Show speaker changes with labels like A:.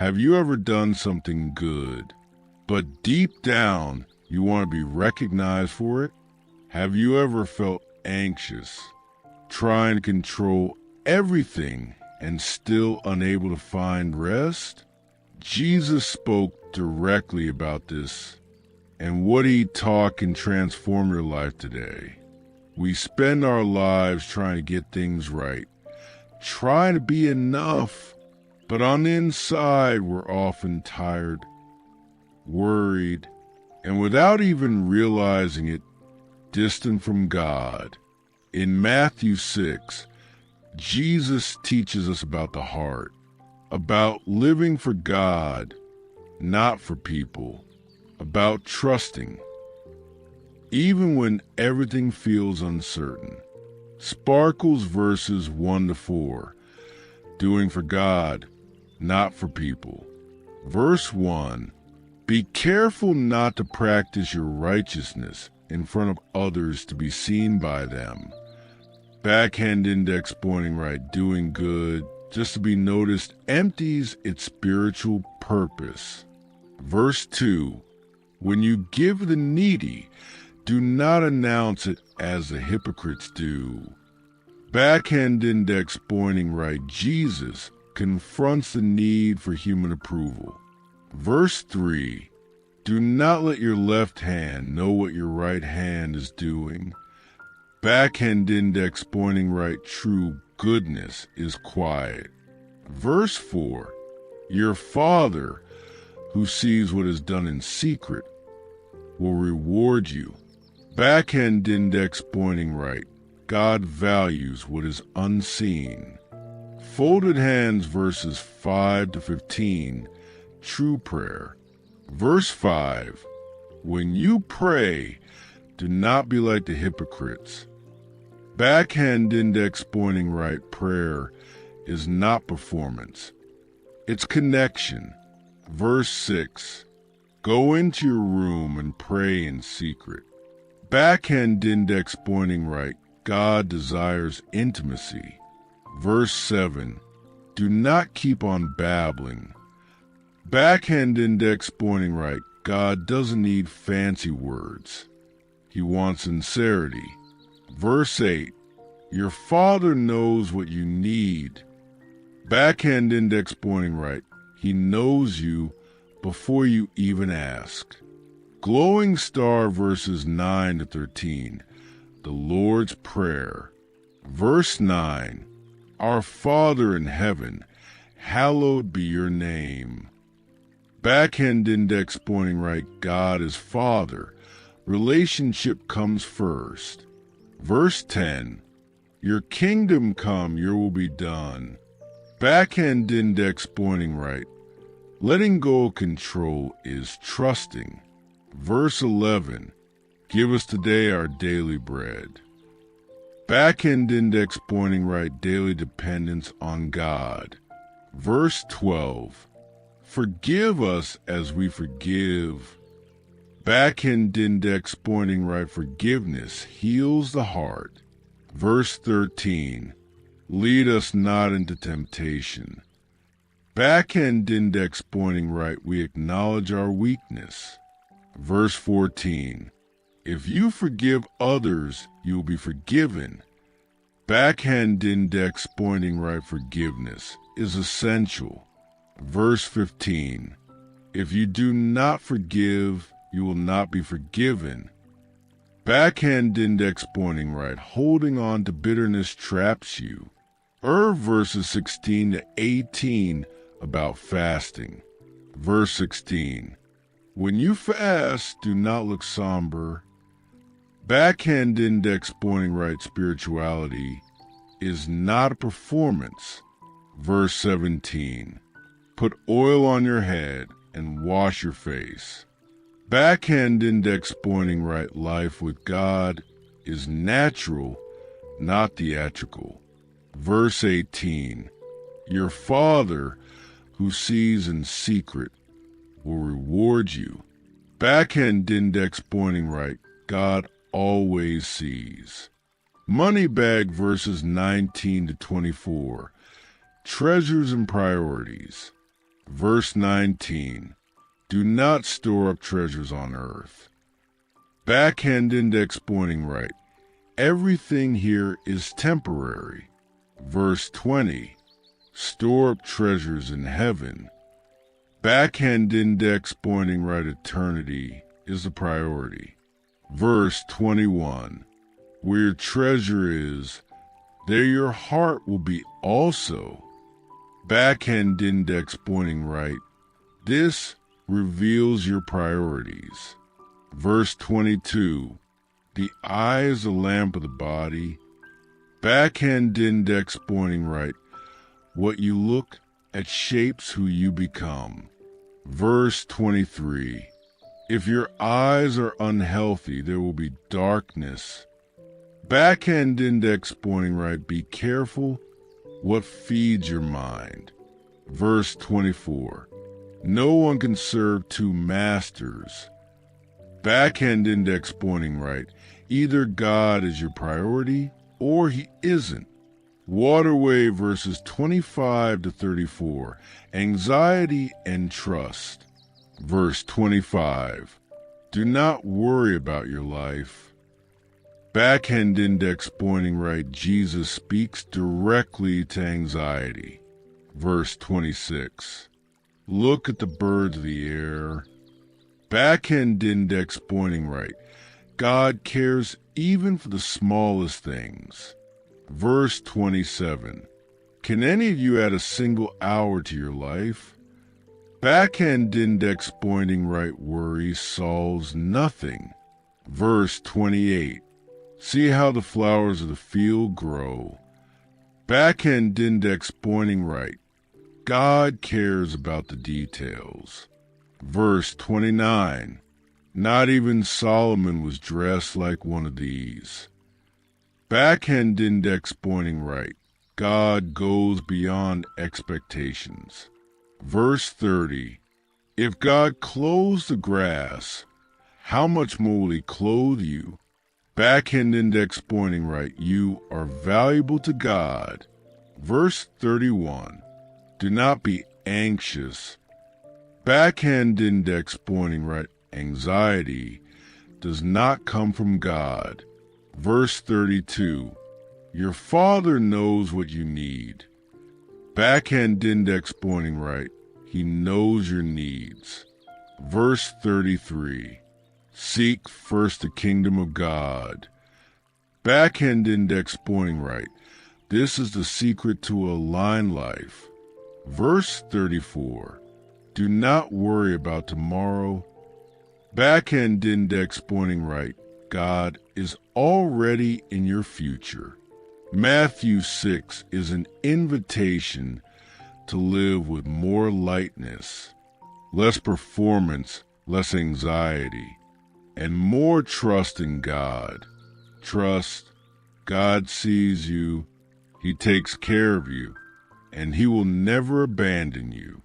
A: Have you ever done something good, but deep down you want to be recognized for it? Have you ever felt anxious, trying to control everything and still unable to find rest? Jesus spoke directly about this, and what he taught can transform your life today. We spend our lives trying to get things right, trying to be enough, but on the inside we're often tired, worried, and without even realizing it, distant from God. In Matthew 6, Jesus teaches us about the heart, about living for God, not for people, about trusting, even when everything feels uncertain. Sparkles verses 1-4, doing for God, not for people. Verse 1, be careful not to practice your righteousness in front of others to be seen by them. Backhand index pointing right, doing good, just to be noticed, empties its spiritual purpose. Verse 2, when you give the needy, do not announce it as the hypocrites do. Backhand index pointing right, Jesus confronts the need for human approval. Verse 3, do not let your left hand know what your right hand is doing. Backhand index pointing right, true goodness is quiet. Verse 4, your Father, who sees what is done in secret, will reward you. Backhand index pointing right, God values what is unseen. Folded hands verses 5-15, true prayer. Verse 5, when you pray, do not be like the hypocrites. Backhand index pointing right, prayer is not performance, it's connection. Verse 6, go into your room and pray in secret. Backhand index pointing right, God desires intimacy. Verse 7, do not keep on babbling. Backhand index pointing right, God doesn't need fancy words. He wants sincerity. Verse 8, your Father knows what you need. Backhand index pointing right, he knows you before you even ask. Glowing star verses 9-13, the Lord's Prayer. Verse 9, our Father in heaven, hallowed be your name. Backhand index pointing right, God is Father. Relationship comes first. Verse 10, your kingdom come, your will be done. Backhand index pointing right, letting go of control is trusting. Verse 11, give us today our daily bread. Backhand index pointing right, daily dependence on God. Verse 12, forgive us as we forgive. Backhand index pointing right, forgiveness heals the heart. Verse 13, lead us not into temptation. Backhand index pointing right, we acknowledge our weakness. Verse 14, if you forgive others, you will be forgiven. Backhand index pointing right, forgiveness is essential. Verse 15, if you do not forgive, you will not be forgiven. Backhand index pointing right, holding on to bitterness traps you. Verses 16-18 about fasting. Verse 16, when you fast, do not look somber. Backhand index pointing right, spirituality is not a performance. Verse 17, put oil on your head and wash your face. Backhand index pointing right, life with God is natural, not theatrical. Verse 18, your Father who sees in secret will reward you. Backhand index pointing right, God always sees. Money bag verses 19-24, treasures and priorities. Verse 19. Do not store up treasures on earth. Backhand index pointing right. Everything here is temporary. Verse 20. Store up treasures in heaven. Backhand index pointing right. Eternity is the priority. Verse 21. Where your treasure is, there your heart will be also. Backhand index pointing right. This reveals your priorities. Verse 22. The eye is the lamp of the body. Backhand index pointing right. What you look at shapes who you become. Verse 23. If your eyes are unhealthy, there will be darkness. Backhand index pointing right. Be careful what feeds your mind. Verse 24. No one can serve two masters. Backhand index pointing right. Either God is your priority or he isn't. Waterway verses 25 to 34. Anxiety and trust. Verse 25. Do not worry about your life. Backhand index pointing right. Jesus speaks directly to anxiety. Verse 26. Look at the birds of the air. Backhand index pointing right. God cares even for the smallest things. Verse 27. Can any of you add a single hour to your life? Backhand index pointing right. Worry solves nothing. Verse 28. See how the flowers of the field grow. Backhand index pointing right. God cares about the details. Verse 29. Not even Solomon was dressed like one of these. Backhand index pointing right. God goes beyond expectations. Verse 30. If God clothes the grass, how much more will he clothe you? Backhand index pointing right. You are valuable to God. Verse 31. Do not be anxious. Backhand index pointing right. Anxiety does not come from God. Verse 32. Your Father knows what you need. Backhand index pointing right. He knows your needs. Verse 33. Seek first the kingdom of God. Backhand index pointing right. This is the secret to a aligned life. Verse 34. Do not worry about tomorrow. Backhand index pointing right. God is already in your future. Matthew 6 is an invitation to live with more lightness, less performance, less anxiety, and more trust in God. Trust, God sees you, he takes care of you, and he will never abandon you.